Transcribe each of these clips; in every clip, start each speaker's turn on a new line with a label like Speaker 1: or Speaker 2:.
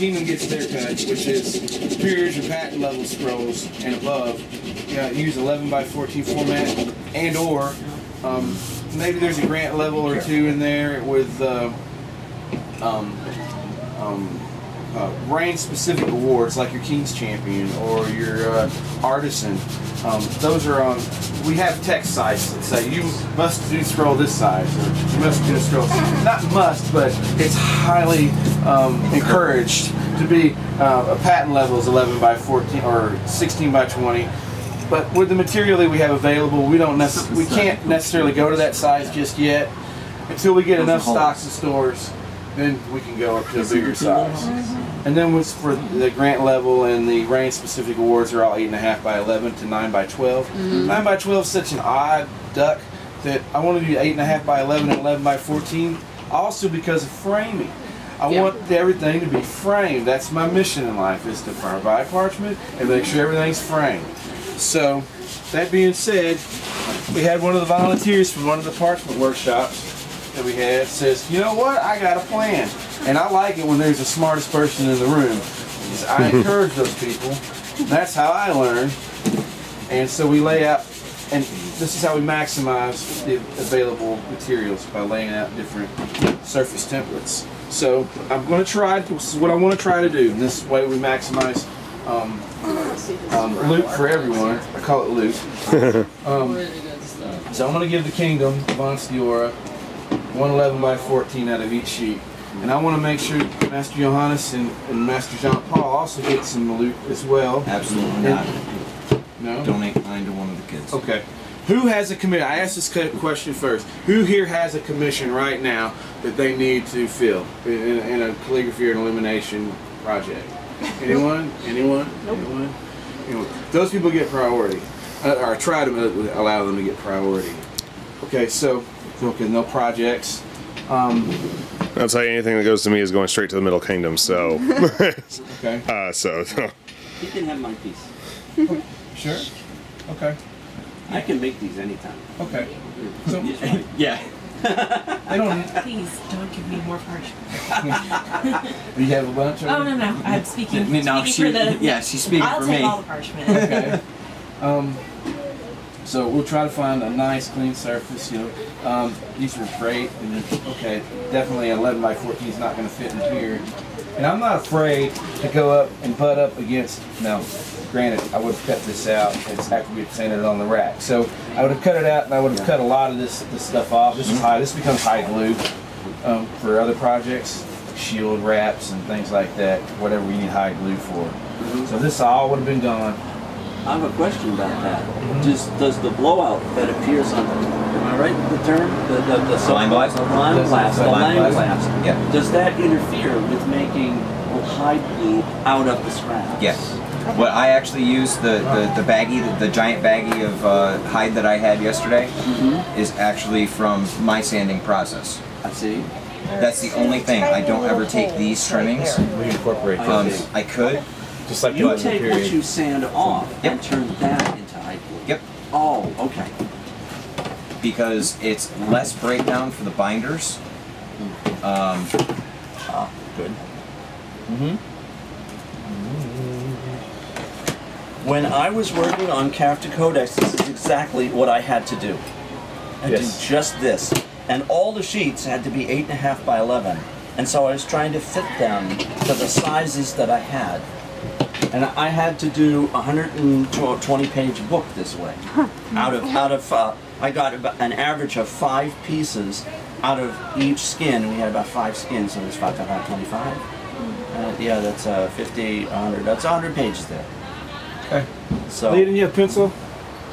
Speaker 1: Kingdom gets their cut, which is peerage or patent level scrolls and above. Use 11 by 14 format, and or maybe there's a grant level or two in there with reign-specific awards like your King's Champion or your Artisan. Those are on. We have text sites that say you must do scroll this size, or you must do a scroll. Not must, but it's highly encouraged to be a patent level is 11 by 14 or 16 by 20. But with the material that we have available, we can't necessarily go to that size just yet until we get enough stocks in stores. Then we can go up to a bigger size. And then what's for the grant level and the reign specific awards are all 8.5 by 11 to 9 by 12. 9 by 12 is such an odd duck that I want to do 8.5 by 11 and 11 by 14. Also because of framing. I want everything to be framed. That's my mission in life, is to provide parchment and make sure everything's framed. So, that being said, we had one of the volunteers from one of the parchment workshops that we had says, you know what, I got a plan. And I like it when there's the smartest person in the room. I encourage those people. That's how I learn. And so we lay out, and this is how we maximize the available materials, by laying out different surface templates. So I'm going to try, this is what I want to try to do. And this way we maximize loot for everyone. I call it loot. So I'm going to give the Kingdom, Avance Diora, 111 by 14 out of each sheet. And I want to make sure Master Johannes and Master Jean-Paul also get some loot as well.
Speaker 2: Absolutely not.
Speaker 1: No?
Speaker 2: Donate mine to one of the kids.
Speaker 1: Okay. Who has a commission? I asked this question first. Who here has a commission right now that they need to fill in a calligraphy or an illumination project? Anyone? Anyone? Nope. Anyone? Those people get priority. Or try to allow them to get priority. Okay, so no projects.
Speaker 3: I'll tell you, anything that goes to me is going straight to the Middle Kingdom. So,
Speaker 1: okay.
Speaker 3: So
Speaker 4: You can have my piece.
Speaker 1: Sure. Okay.
Speaker 4: I can make these anytime.
Speaker 1: Okay. So
Speaker 4: Yeah.
Speaker 1: they don't.
Speaker 5: Please don't give me more parchment.
Speaker 1: Do you have a bunch?
Speaker 5: Oh no, I'm speaking.
Speaker 4: No,
Speaker 5: speaking for the.
Speaker 4: yeah, she's speaking
Speaker 5: I'll
Speaker 4: for
Speaker 5: take
Speaker 4: me.
Speaker 5: all the parchment.
Speaker 1: Okay. So we'll try to find a nice clean surface. These are great. And okay, definitely 11 by 14 is not going to fit in here. And I'm not afraid to go up and butt up against. No, granted, I would have cut this out. It's after we presented it on the rack. So I would have cut it out, and I would have cut a lot of this stuff off. This is high. This becomes high glue for other projects, like shield wraps and things like that. Whatever we need high glue for. So this all would have been gone.
Speaker 4: I have a question about that. Does the blowout that appears on the, am I right with the term? The
Speaker 2: Lime blast?
Speaker 4: The lime blast. The lime blast.
Speaker 2: Yeah.
Speaker 4: Does that interfere with making hide glue out of the scrap?
Speaker 2: Yes. What I actually used, the baggie, the giant baggie of hide that I had yesterday, is actually from my sanding process.
Speaker 4: I see.
Speaker 2: That's the only thing. I don't ever take these trimmings.
Speaker 1: We incorporate those.
Speaker 2: I could.
Speaker 1: Just like
Speaker 4: You
Speaker 1: the
Speaker 4: take
Speaker 1: period.
Speaker 4: what you sand off
Speaker 2: Yep.
Speaker 4: and turn that into hide glue.
Speaker 2: Yep.
Speaker 4: Oh, okay.
Speaker 2: Because it's less breakdown for the binders.
Speaker 4: Good. When I was working on Character Codex, this is exactly what I had to do. I did just this. And all the sheets had to be 8.5 by 11. And so I was trying to fit them to the sizes that I had. And I had to do a 120-page book this way. I got about an average of 5 pieces out of each skin. We had about 5 skins, so there's 5 to 525. Yeah, that's 50, 100. That's 100 pages there.
Speaker 1: Okay.
Speaker 4: So.
Speaker 1: Lee, didn't you have pencil?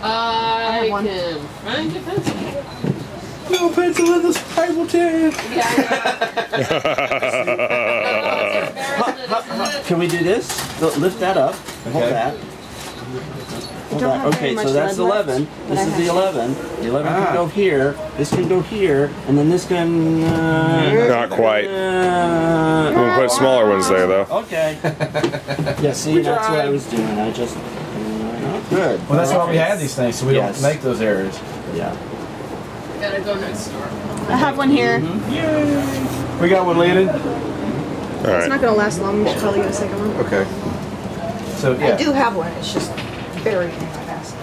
Speaker 6: I can find a pencil.
Speaker 1: No pencil in this table, Terry.
Speaker 4: Can we do this? Lift that up. Hold
Speaker 1: Okay.
Speaker 4: that. Hold
Speaker 7: don't
Speaker 4: that.
Speaker 7: have very
Speaker 4: Okay,
Speaker 7: much
Speaker 4: so that's
Speaker 7: lead left,
Speaker 4: 11.
Speaker 7: but
Speaker 4: This
Speaker 7: I
Speaker 4: is
Speaker 7: have
Speaker 4: the
Speaker 7: some.
Speaker 4: 11. The 11 can go here. This can go here, and then this can.
Speaker 3: not quite. We'll put smaller ones there, though.
Speaker 4: Okay. Yeah. See, that's what I was doing. I just. Good.
Speaker 1: Well, that's why we have these things, so we
Speaker 4: Yes.
Speaker 1: don't make those errors.
Speaker 4: Yeah.
Speaker 6: Gotta go next door.
Speaker 7: I have one here.
Speaker 1: We got one, Landon.
Speaker 3: All
Speaker 7: It's not
Speaker 3: right.
Speaker 7: gonna last long. We should probably get a second one.
Speaker 1: Okay. So yeah.
Speaker 7: I do have one. It's just buried in my basket.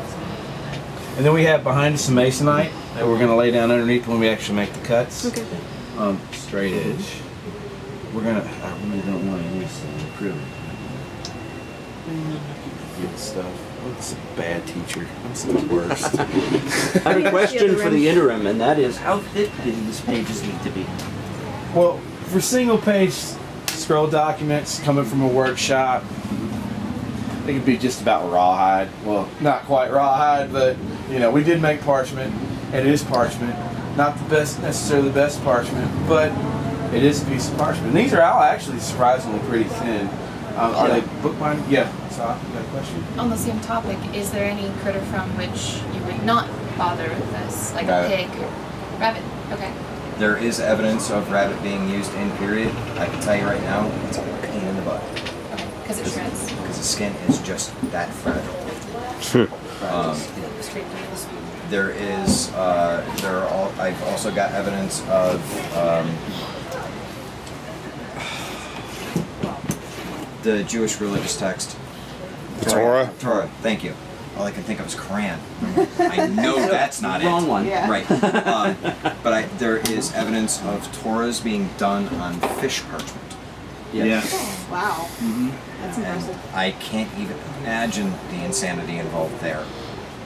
Speaker 1: And then we have behind us some masonite that we're going to lay down underneath when we actually make the cuts.
Speaker 7: Okay.
Speaker 1: Straight edge. We're going to, I really don't want to use acrylic. Good stuff. I'm just a bad teacher. I'm so the worst.
Speaker 4: I have a question for the interim, and that is, how thick do these pages need to be?
Speaker 1: Well, for single page scroll documents coming from a workshop, they could be just about rawhide. Well, not quite rawhide, but you know, we did make parchment. It is parchment. Not the best, necessarily the best parchment, but it is a piece of parchment. And these are all actually surprisingly pretty thin. Are they bookbind? Yeah. So you got a question?
Speaker 8: On the same topic, is there any critter from which you would not bother with this, like
Speaker 2: Rabbit.
Speaker 8: a pig? Rabbit. Okay.
Speaker 2: There is evidence of rabbit being used in period. I can tell you right now, it's a pain in the butt.
Speaker 8: Okay. Because it shreds.
Speaker 2: Because the skin is just that fragile.
Speaker 8: Straight needles.
Speaker 2: There is, I've also got evidence of the Jewish religious text.
Speaker 3: Torah?
Speaker 2: Torah, thank you. All I can think of is Quran. I know that's not it.
Speaker 4: Wrong one.
Speaker 7: Yeah.
Speaker 2: Right. But there is evidence of Torahs being done on fish parchment.
Speaker 1: Yeah.
Speaker 7: Oh, wow. That's
Speaker 2: And
Speaker 7: impressive.
Speaker 2: I can't even imagine the insanity involved there.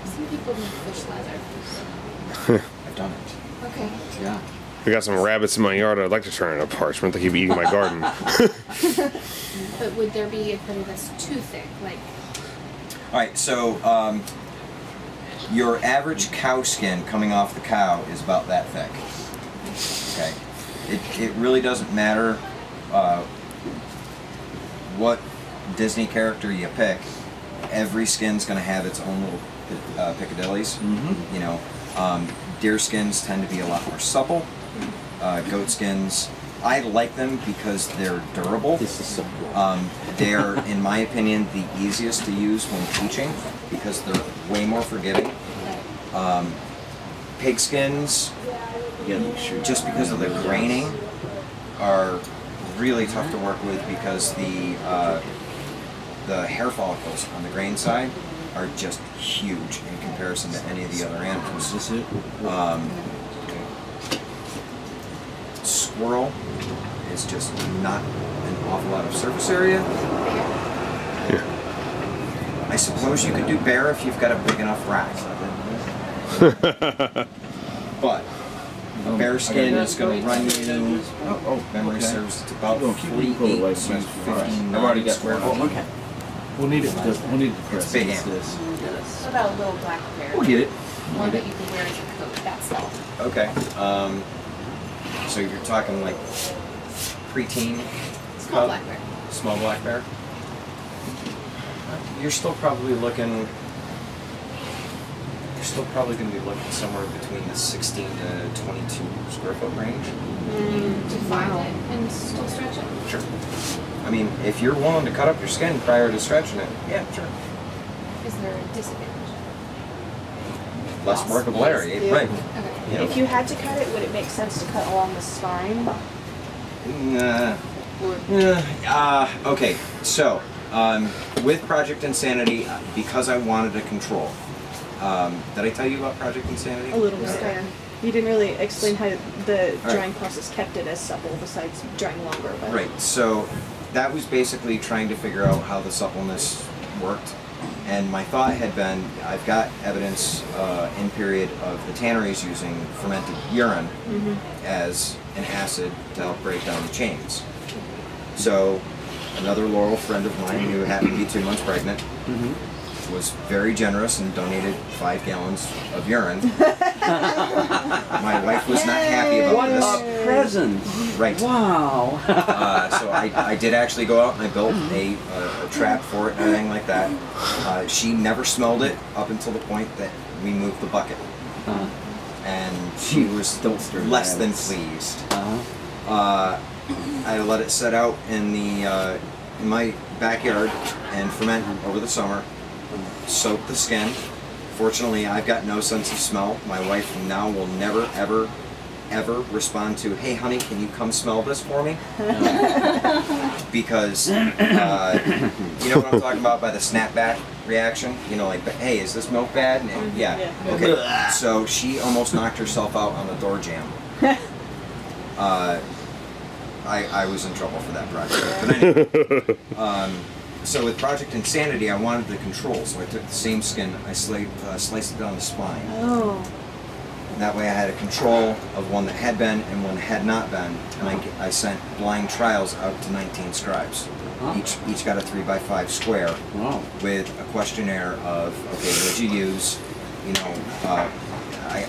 Speaker 8: Some people make fish leather.
Speaker 2: I've done it.
Speaker 8: Okay.
Speaker 2: Yeah.
Speaker 3: I got some rabbits in my yard. I'd like to turn into parchment. They keep eating my garden.
Speaker 8: But would there be a critter that's too thick? Like,
Speaker 2: All right, so your average cow skin coming off the cow is about that thick. Okay, it really doesn't matter what Disney character you pick. Every skin's going to have its own little picadillies.
Speaker 1: Mm-hmm.
Speaker 2: You know, deer skins tend to be a lot more supple. Goat skins, I like them because they're durable.
Speaker 4: This is so cool.
Speaker 2: They're, in my opinion, the easiest to use when teaching because they're way more forgiving. Pig skins, just because of the graining, are really tough to work with because the hair follicles on the grain side are just huge in comparison to any of the other animals.
Speaker 1: Is this it?
Speaker 2: Squirrel is just not an awful lot of surface area. I suppose you could do bear if you've got a big enough rack. But a bear skin is going to run you, memory
Speaker 1: okay.
Speaker 2: serves, it's about
Speaker 1: Well, keep it pulled
Speaker 2: 48
Speaker 1: away
Speaker 2: to
Speaker 1: from this.
Speaker 2: 59
Speaker 1: I've already got
Speaker 2: square
Speaker 1: one.
Speaker 2: feet.
Speaker 4: Okay.
Speaker 1: We'll need it. We'll need to press
Speaker 2: big
Speaker 1: against
Speaker 2: amp.
Speaker 1: this.
Speaker 8: what about a little black bear?
Speaker 1: We'll get it.
Speaker 8: One that you can wear as a coat. That's all.
Speaker 2: Okay. So you're talking like preteen,
Speaker 8: Small black bear.
Speaker 2: small black bear? You're still probably looking. You're still probably going to be looking somewhere between the 16 to 22 square foot range.
Speaker 8: To find it and still stretch it.
Speaker 2: Sure. I mean, if you're willing to cut up your skin prior to stretching it, yeah, sure.
Speaker 8: Is there a disadvantage?
Speaker 2: Less workable area,
Speaker 7: Yeah.
Speaker 2: right?
Speaker 8: Okay.
Speaker 2: You know,
Speaker 7: If you had to cut it, would it make sense to cut along the spine?
Speaker 2: Okay, so with Project Insanity, because I wanted to control, did I tell you about Project Insanity?
Speaker 7: A little bit. Yeah. You didn't really explain how the
Speaker 2: right.
Speaker 7: drying process kept it as supple, besides drying longer. But
Speaker 2: Right, so that was basically trying to figure out how the suppleness worked. And my thought had been, I've got evidence in period of the tanneries using fermented urine as an acid to help break down the chains. So another Laurel friend of mine who happened to be 2 months pregnant was very generous and donated 5 gallons of urine. My wife was not happy about
Speaker 4: What
Speaker 2: this.
Speaker 4: a present!
Speaker 2: Right.
Speaker 4: Wow.
Speaker 2: So I did actually go out and I built a trap for it and everything like that. She never smelled it up until the point that we moved the bucket. And she was
Speaker 4: Don't stir
Speaker 2: less than
Speaker 4: rabbits.
Speaker 2: pleased.
Speaker 4: Uh-huh.
Speaker 2: I let it set out in in my backyard and ferment over the summer. Soak the skin. Fortunately, I've got no sense of smell. My wife now will never ever ever respond to, "Hey, honey, can you come smell this for me?" Because you know what I'm talking about by the snapback reaction. You know, like, "Hey, is this milk bad?" And, yeah. Okay. So she almost knocked herself out on the door jamb. I was in trouble for that project. But anyway, so with Project Insanity, I wanted the control, so I took the same skin, I sliced it down the spine.
Speaker 7: Oh.
Speaker 2: That way I had a control of one that had been and one that had not been, and I sent blind trials out to 19 scribes. Each got a 3x5 square
Speaker 1: Wow.
Speaker 2: with a questionnaire of, okay, what'd you use? You know,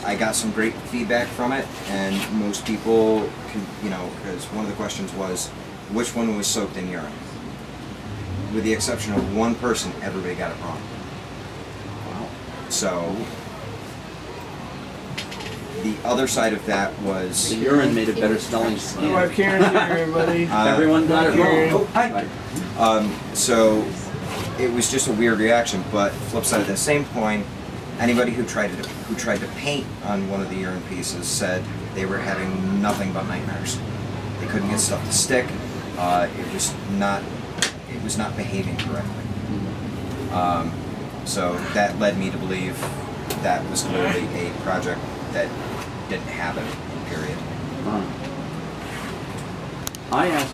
Speaker 2: I got some great feedback from it, and most people can, you know, because one of the questions was, which one was soaked in urine? With the exception of one person, everybody got it wrong.
Speaker 1: Wow.
Speaker 2: So, the other side of that was,
Speaker 4: The urine made a better smelling skin.
Speaker 1: My wife Karen's here, everybody.
Speaker 4: Everyone got it wrong.
Speaker 2: so it was just a weird reaction. But flip side of the same coin, anybody who tried to paint on one of the urine pieces said they were having nothing but nightmares. They couldn't get stuff to stick. It was not behaving correctly. So that led me to believe that was clearly a project that didn't happen. Period.
Speaker 4: I asked